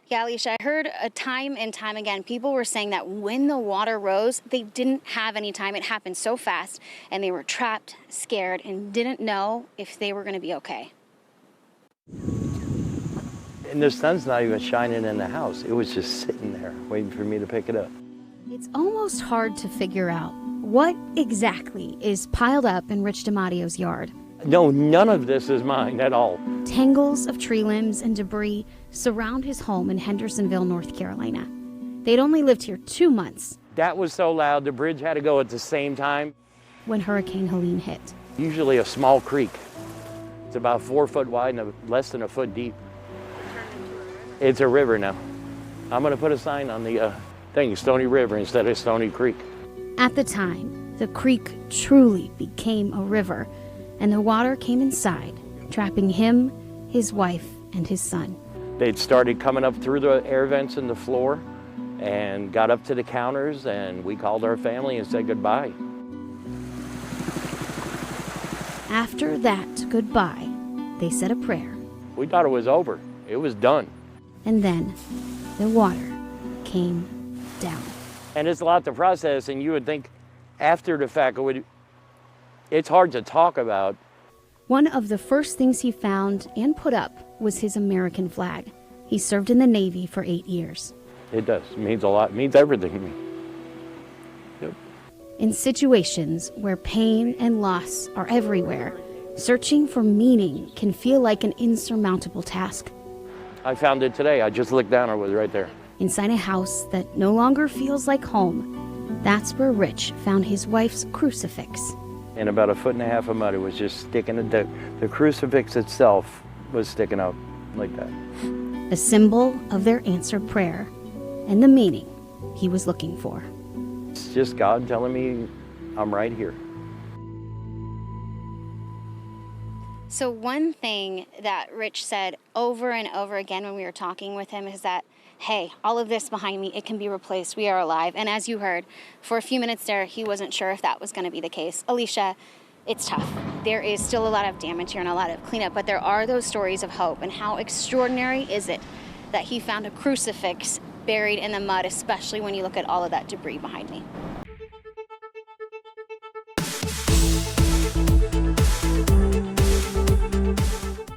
Yeah, Alicia, I heard time and time again, people were saying that when the water rose, they didn't have any time. It happened so fast, and they were trapped, scared, and didn't know if they were going to be okay. And the sun's not even shining in the house. It was just sitting there, waiting for me to pick it up. It's almost hard to figure out what exactly is piled up in Rich DiMattio's yard. No, none of this is mine at all. Tangles of tree limbs and debris surround his home in Hendersonville, North Carolina. They'd only lived here 2 months. That was so loud, the bridge had to go at the same time. When Hurricane Helene hit. Usually a small creek. It's about 4 foot wide and less than a foot deep. It's a river now. I'm gonna put a sign on the thing, Stony River instead of Stony Creek. At the time, the creek truly became a river, and the water came inside, trapping him, his wife, and his son. They'd started coming up through the air vents in the floor and got up to the counters, and we called our family and said goodbye. After that goodbye, they said a prayer. We thought it was over. It was done. And then the water came down. And it's a lot to process, and you would think after the fact it's hard to talk about. One of the first things he found and put up was his American flag. He served in the Navy for 8 years. It does. It means a lot. It means everything to me. Yep. In situations where pain and loss are everywhere, searching for meaning can feel like an insurmountable task. I found it today. I just looked down. It was right there. Inside a house that no longer feels like home, that's where Rich found his wife's crucifix. In about 1.5 feet of mud, it was just sticking. The crucifix itself was sticking out like that. A symbol of their answered prayer and the meaning he was looking for. It's just God telling me I'm right here. So one thing that Rich said over and over again when we were talking with him is that, hey, all of this behind me, it can be replaced. We are alive. And as you heard, for a few minutes there, he wasn't sure if that was going to be the case. Alicia, it's tough. There is still a lot of damage here and a lot of cleanup, but there are those stories of hope. And how extraordinary is it that he found a crucifix buried in the mud, especially when you look at all of that debris behind me?